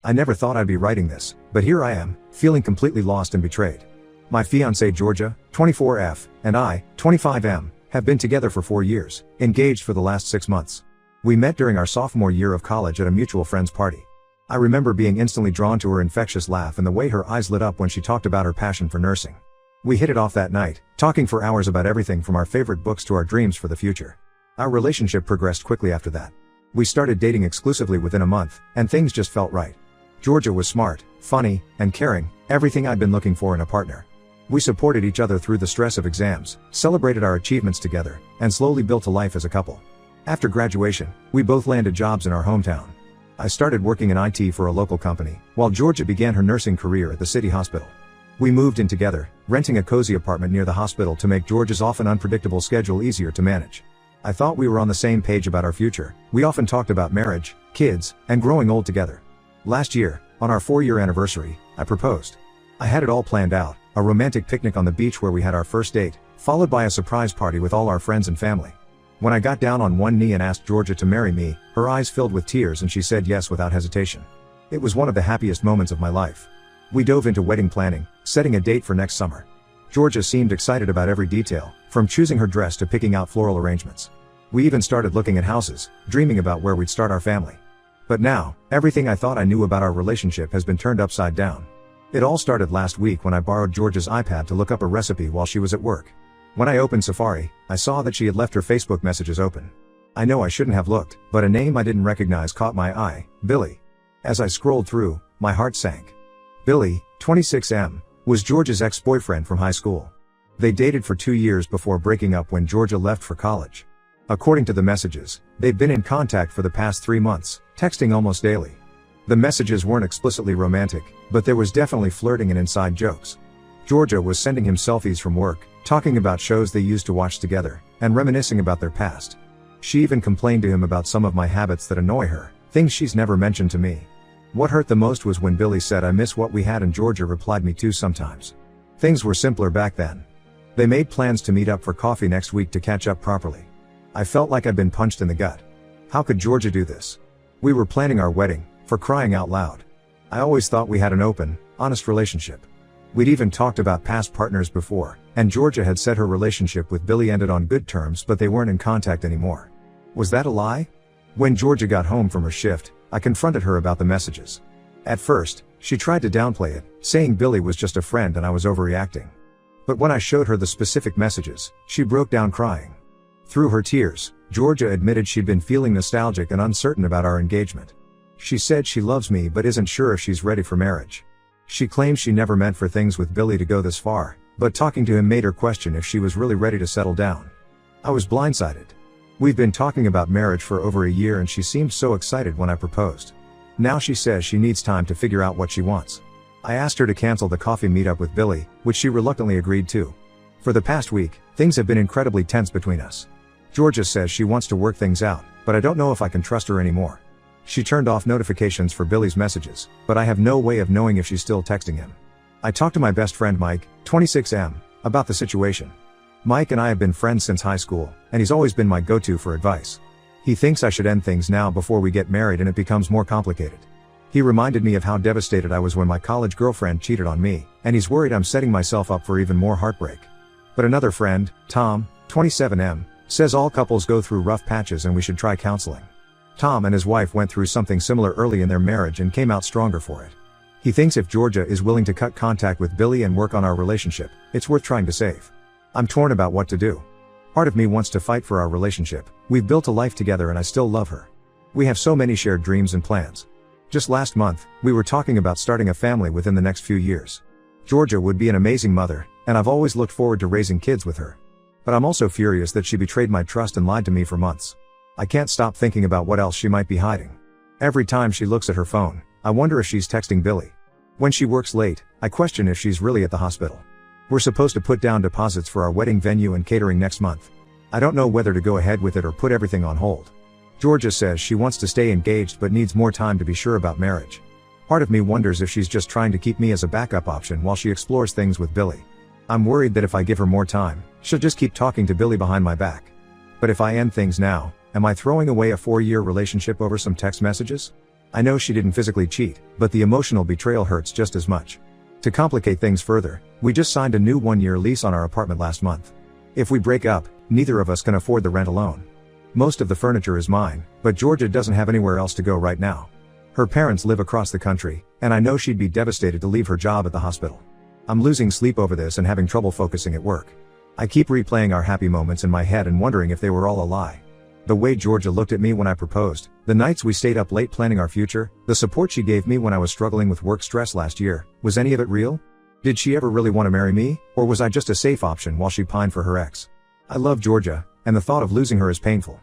I never thought I'd be writing this, but here I am, feeling completely lost and betrayed. My fiancée Georgia, 24F, and I, 25M, have been together for 4 years, engaged for the last 6 months. We met during our sophomore year of college at a mutual friend's party. I remember being instantly drawn to her infectious laugh and the way her eyes lit up when she talked about her passion for nursing. We hit it off that night, talking for hours about everything from our favorite books to our dreams for the future. Our relationship progressed quickly after that. We started dating exclusively within a month, and things just felt right. Georgia was smart, funny, and caring, everything I'd been looking for in a partner. We supported each other through the stress of exams, celebrated our achievements together, and slowly built a life as a couple. After graduation, we both landed jobs in our hometown. I started working in IT for a local company, while Georgia began her nursing career at the city hospital. We moved in together, renting a cozy apartment near the hospital to make Georgia's often unpredictable schedule easier to manage. I thought we were on the same page about our future. We often talked about marriage, kids, and growing old together. Last year, on our 4-year anniversary, I proposed. I had it all planned out, a romantic picnic on the beach where we had our first date, followed by a surprise party with all our friends and family. When I got down on one knee and asked Georgia to marry me, her eyes filled with tears and she said yes without hesitation. It was one of the happiest moments of my life. We dove into wedding planning, setting a date for next summer. Georgia seemed excited about every detail, from choosing her dress to picking out floral arrangements. We even started looking at houses, dreaming about where we'd start our family. But now, everything I thought I knew about our relationship has been turned upside down. It all started last week when I borrowed Georgia's iPad to look up a recipe while she was at work. When I opened Safari, I saw that she had left her Facebook messages open. I know I shouldn't have looked, but a name I didn't recognize caught my eye, Billy. As I scrolled through, my heart sank. Billy, 26M, was Georgia's ex-boyfriend from high school. They dated for 2 years before breaking up when Georgia left for college. According to the messages, they've been in contact for the past 3 months, texting almost daily. The messages weren't explicitly romantic, but there was definitely flirting and inside jokes. Georgia was sending him selfies from work, talking about shows they used to watch together, and reminiscing about their past. She even complained to him about some of my habits that annoy her, things she's never mentioned to me. What hurt the most was when Billy said I miss what we had and Georgia replied me too sometimes. Things were simpler back then. They made plans to meet up for coffee next week to catch up properly. I felt like I'd been punched in the gut. How could Georgia do this? We were planning our wedding, for crying out loud. I always thought we had an open, honest relationship. We'd even talked about past partners before, and Georgia had said her relationship with Billy ended on good terms but they weren't in contact anymore. Was that a lie? When Georgia got home from her shift, I confronted her about the messages. At first, she tried to downplay it, saying Billy was just a friend and I was overreacting. But when I showed her the specific messages, she broke down crying. Through her tears, Georgia admitted she'd been feeling nostalgic and uncertain about our engagement. She said she loves me but isn't sure if she's ready for marriage. She claims she never meant for things with Billy to go this far, but talking to him made her question if she was really ready to settle down. I was blindsided. We've been talking about marriage for over a year and she seemed so excited when I proposed. Now she says she needs time to figure out what she wants. I asked her to cancel the coffee meetup with Billy, which she reluctantly agreed to. For the past week, things have been incredibly tense between us. Georgia says she wants to work things out, but I don't know if I can trust her anymore. She turned off notifications for Billy's messages, but I have no way of knowing if she's still texting him. I talked to my best friend Mike, 26M, about the situation. Mike and I have been friends since high school, and he's always been my go-to for advice. He thinks I should end things now before we get married and it becomes more complicated. He reminded me of how devastated I was when my college girlfriend cheated on me, and he's worried I'm setting myself up for even more heartbreak. But another friend, Tom, 27M, says all couples go through rough patches and we should try counseling. Tom and his wife went through something similar early in their marriage and came out stronger for it. He thinks if Georgia is willing to cut contact with Billy and work on our relationship, it's worth trying to save. I'm torn about what to do. Part of me wants to fight for our relationship. We've built a life together and I still love her. We have so many shared dreams and plans. Just last month, we were talking about starting a family within the next few years. Georgia would be an amazing mother, and I've always looked forward to raising kids with her. But I'm also furious that she betrayed my trust and lied to me for months. I can't stop thinking about what else she might be hiding. Every time she looks at her phone, I wonder if she's texting Billy. When she works late, I question if she's really at the hospital. We're supposed to put down deposits for our wedding venue and catering next month. I don't know whether to go ahead with it or put everything on hold. Georgia says she wants to stay engaged but needs more time to be sure about marriage. Part of me wonders if she's just trying to keep me as a backup option while she explores things with Billy. I'm worried that if I give her more time, she'll just keep talking to Billy behind my back. But if I end things now, am I throwing away a 4-year relationship over some text messages? I know she didn't physically cheat, but the emotional betrayal hurts just as much. To complicate things further, we just signed a new 1-year lease on our apartment last month. If we break up, neither of us can afford the rent alone. Most of the furniture is mine, but Georgia doesn't have anywhere else to go right now. Her parents live across the country, and I know she'd be devastated to leave her job at the hospital. I'm losing sleep over this and having trouble focusing at work. I keep replaying our happy moments in my head and wondering if they were all a lie. The way Georgia looked at me when I proposed, the nights we stayed up late planning our future, the support she gave me when I was struggling with work stress last year, was any of it real? Did she ever really want to marry me, or was I just a safe option while she pined for her ex? I love Georgia, and the thought of losing her is painful.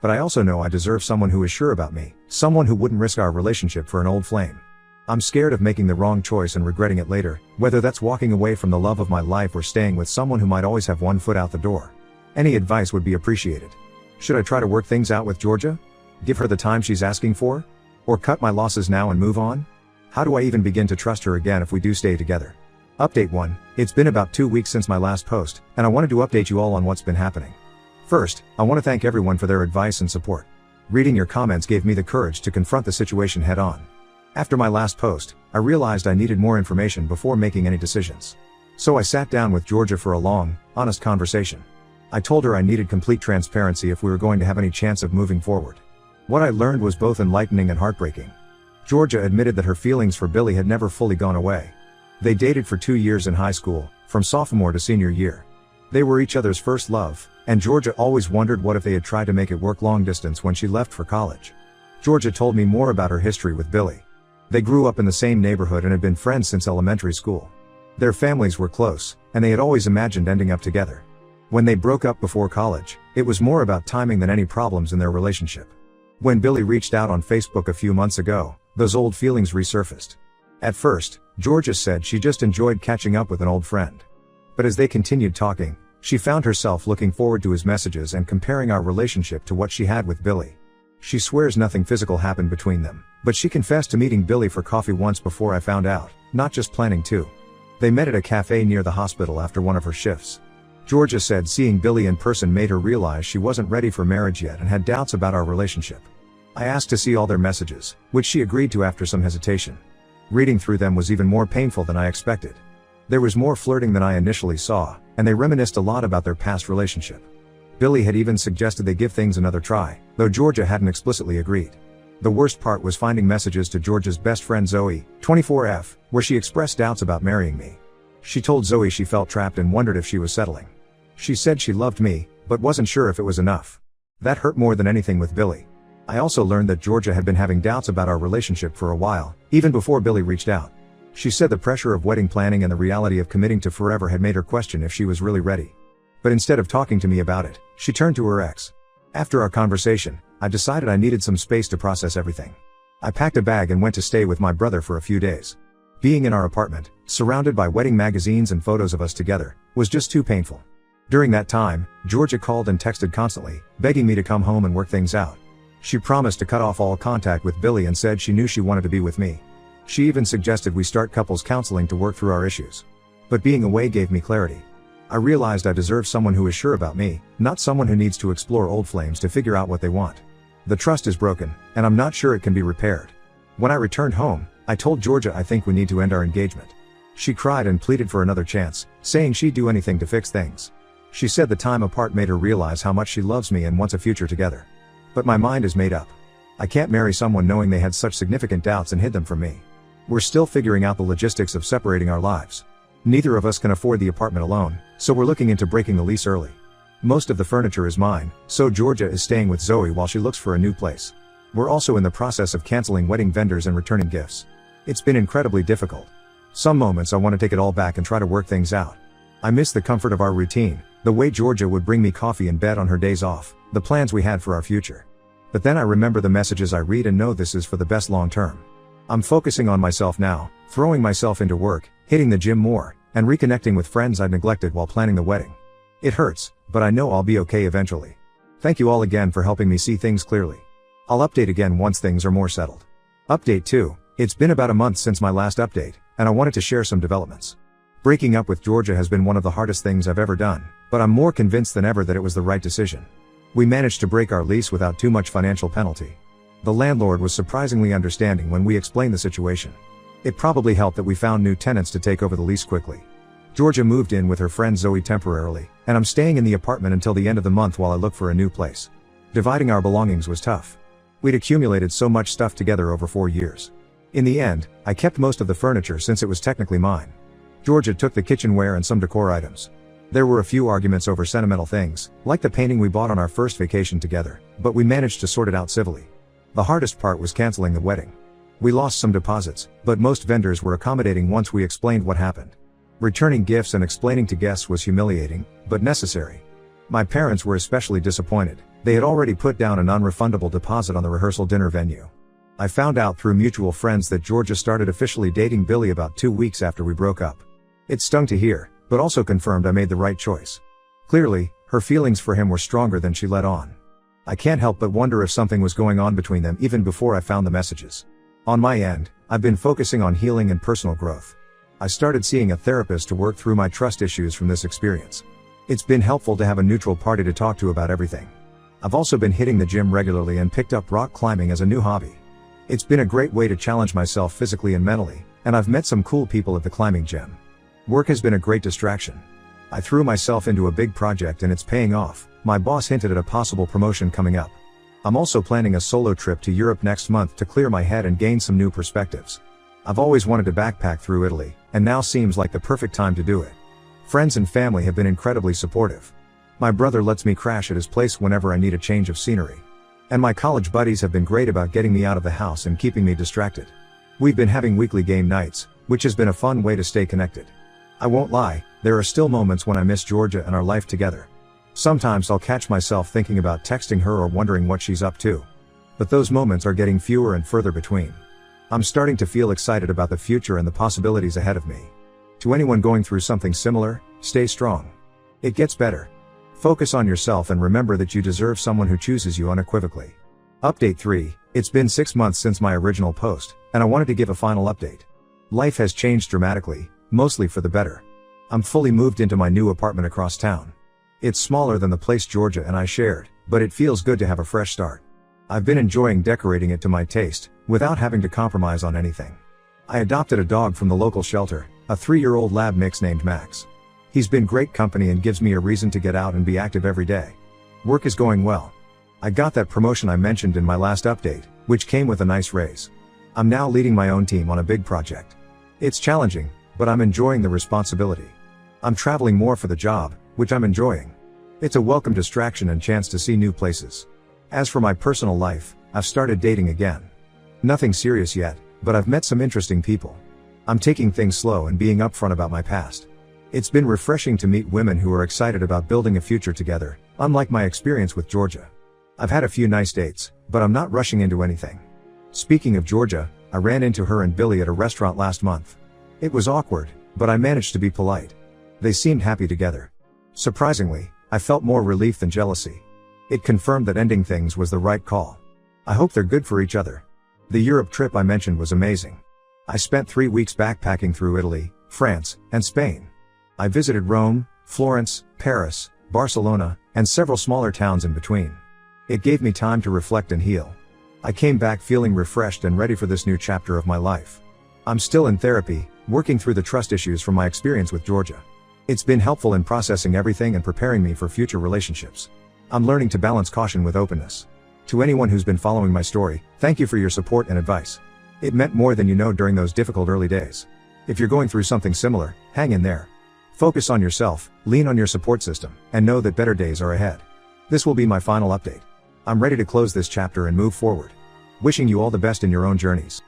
But I also know I deserve someone who is sure about me, someone who wouldn't risk our relationship for an old flame. I'm scared of making the wrong choice and regretting it later, whether that's walking away from the love of my life or staying with someone who might always have one foot out the door. Any advice would be appreciated. Should I try to work things out with Georgia? Give her the time she's asking for? Or cut my losses now and move on? How do I even begin to trust her again if we do stay together? Update 1. It's been about 2 weeks since my last post, and I wanted to update you all on what's been happening. First, I want to thank everyone for their advice and support. Reading your comments gave me the courage to confront the situation head on. After my last post, I realized I needed more information before making any decisions. So I sat down with Georgia for a long, honest conversation. I told her I needed complete transparency if we were going to have any chance of moving forward. What I learned was both enlightening and heartbreaking. Georgia admitted that her feelings for Billy had never fully gone away. They dated for 2 years in high school, from sophomore to senior year. They were each other's first love, and Georgia always wondered what if they had tried to make it work long distance when she left for college. Georgia told me more about her history with Billy. They grew up in the same neighborhood and had been friends since elementary school. Their families were close, and they had always imagined ending up together. When they broke up before college, it was more about timing than any problems in their relationship. When Billy reached out on Facebook a few months ago, those old feelings resurfaced. At first, Georgia said she just enjoyed catching up with an old friend. But as they continued talking, she found herself looking forward to his messages and comparing our relationship to what she had with Billy. She swears nothing physical happened between them, but she confessed to meeting Billy for coffee once before I found out, not just planning to. They met at a cafe near the hospital after one of her shifts. Georgia said seeing Billy in person made her realize she wasn't ready for marriage yet and had doubts about our relationship. I asked to see all their messages, which she agreed to after some hesitation. Reading through them was even more painful than I expected. There was more flirting than I initially saw, and they reminisced a lot about their past relationship. Billy had even suggested they give things another try, though Georgia hadn't explicitly agreed. The worst part was finding messages to Georgia's best friend Zoe, 24F, where she expressed doubts about marrying me. She told Zoe she felt trapped and wondered if she was settling. She said she loved me, but wasn't sure if it was enough. That hurt more than anything with Billy. I also learned that Georgia had been having doubts about our relationship for a while, even before Billy reached out. She said the pressure of wedding planning and the reality of committing to forever had made her question if she was really ready. But instead of talking to me about it, she turned to her ex. After our conversation, I decided I needed some space to process everything. I packed a bag and went to stay with my brother for a few days. Being in our apartment, surrounded by wedding magazines and photos of us together, was just too painful. During that time, Georgia called and texted constantly, begging me to come home and work things out. She promised to cut off all contact with Billy and said she knew she wanted to be with me. She even suggested we start couples counseling to work through our issues. But being away gave me clarity. I realized I deserve someone who is sure about me, not someone who needs to explore old flames to figure out what they want. The trust is broken, and I'm not sure it can be repaired. When I returned home, I told Georgia I think we need to end our engagement. She cried and pleaded for another chance, saying she'd do anything to fix things. She said the time apart made her realize how much she loves me and wants a future together. But my mind is made up. I can't marry someone knowing they had such significant doubts and hid them from me. We're still figuring out the logistics of separating our lives. Neither of us can afford the apartment alone, so we're looking into breaking the lease early. Most of the furniture is mine, so Georgia is staying with Zoe while she looks for a new place. We're also in the process of canceling wedding vendors and returning gifts. It's been incredibly difficult. Some moments I want to take it all back and try to work things out. I miss the comfort of our routine, the way Georgia would bring me coffee in bed on her days off, the plans we had for our future. But then I remember the messages I read and know this is for the best long term. I'm focusing on myself now, throwing myself into work, hitting the gym more, and reconnecting with friends I'd neglected while planning the wedding. It hurts, but I know I'll be okay eventually. Thank you all again for helping me see things clearly. I'll update again once things are more settled. Update 2. It's been about a month since my last update, and I wanted to share some developments. Breaking up with Georgia has been one of the hardest things I've ever done, but I'm more convinced than ever that it was the right decision. We managed to break our lease without too much financial penalty. The landlord was surprisingly understanding when we explained the situation. It probably helped that we found new tenants to take over the lease quickly. Georgia moved in with her friend Zoe temporarily, and I'm staying in the apartment until the end of the month while I look for a new place. Dividing our belongings was tough. We'd accumulated so much stuff together over 4 years. In the end, I kept most of the furniture since it was technically mine. Georgia took the kitchenware and some decor items. There were a few arguments over sentimental things, like the painting we bought on our first vacation together, but we managed to sort it out civilly. The hardest part was canceling the wedding. We lost some deposits, but most vendors were accommodating once we explained what happened. Returning gifts and explaining to guests was humiliating, but necessary. My parents were especially disappointed. They had already put down a non-refundable deposit on the rehearsal dinner venue. I found out through mutual friends that Georgia started officially dating Billy about 2 weeks after we broke up. It stung to hear, but also confirmed I made the right choice. Clearly, her feelings for him were stronger than she let on. I can't help but wonder if something was going on between them even before I found the messages. On my end, I've been focusing on healing and personal growth. I started seeing a therapist to work through my trust issues from this experience. It's been helpful to have a neutral party to talk to about everything. I've also been hitting the gym regularly and picked up rock climbing as a new hobby. It's been a great way to challenge myself physically and mentally, and I've met some cool people at the climbing gym. Work has been a great distraction. I threw myself into a big project and it's paying off. My boss hinted at a possible promotion coming up. I'm also planning a solo trip to Europe next month to clear my head and gain some new perspectives. I've always wanted to backpack through Italy, and now seems like the perfect time to do it. Friends and family have been incredibly supportive. My brother lets me crash at his place whenever I need a change of scenery. And my college buddies have been great about getting me out of the house and keeping me distracted. We've been having weekly game nights, which has been a fun way to stay connected. I won't lie, there are still moments when I miss Georgia and our life together. Sometimes I'll catch myself thinking about texting her or wondering what she's up to. But those moments are getting fewer and further between. I'm starting to feel excited about the future and the possibilities ahead of me. To anyone going through something similar, stay strong. It gets better. Focus on yourself and remember that you deserve someone who chooses you unequivocally. Update 3, it's been 6 months since my original post, and I wanted to give a final update. Life has changed dramatically, mostly for the better. I'm fully moved into my new apartment across town. It's smaller than the place Georgia and I shared, but it feels good to have a fresh start. I've been enjoying decorating it to my taste, without having to compromise on anything. I adopted a dog from the local shelter, a 3-year-old lab mix named Max. He's been great company and gives me a reason to get out and be active every day. Work is going well. I got that promotion I mentioned in my last update, which came with a nice raise. I'm now leading my own team on a big project. It's challenging, but I'm enjoying the responsibility. I'm traveling more for the job, which I'm enjoying. It's a welcome distraction and chance to see new places. As for my personal life, I've started dating again. Nothing serious yet, but I've met some interesting people. I'm taking things slow and being upfront about my past. It's been refreshing to meet women who are excited about building a future together, unlike my experience with Georgia. I've had a few nice dates, but I'm not rushing into anything. Speaking of Georgia, I ran into her and Billy at a restaurant last month. It was awkward, but I managed to be polite. They seemed happy together. Surprisingly, I felt more relief than jealousy. It confirmed that ending things was the right call. I hope they're good for each other. The Europe trip I mentioned was amazing. I spent 3 weeks backpacking through Italy, France, and Spain. I visited Rome, Florence, Paris, Barcelona, and several smaller towns in between. It gave me time to reflect and heal. I came back feeling refreshed and ready for this new chapter of my life. I'm still in therapy, working through the trust issues from my experience with Georgia. It's been helpful in processing everything and preparing me for future relationships. I'm learning to balance caution with openness. To anyone who's been following my story, thank you for your support and advice. It meant more than you know during those difficult early days. If you're going through something similar, hang in there. Focus on yourself, lean on your support system, and know that better days are ahead. This will be my final update. I'm ready to close this chapter and move forward. Wishing you all the best in your own journeys.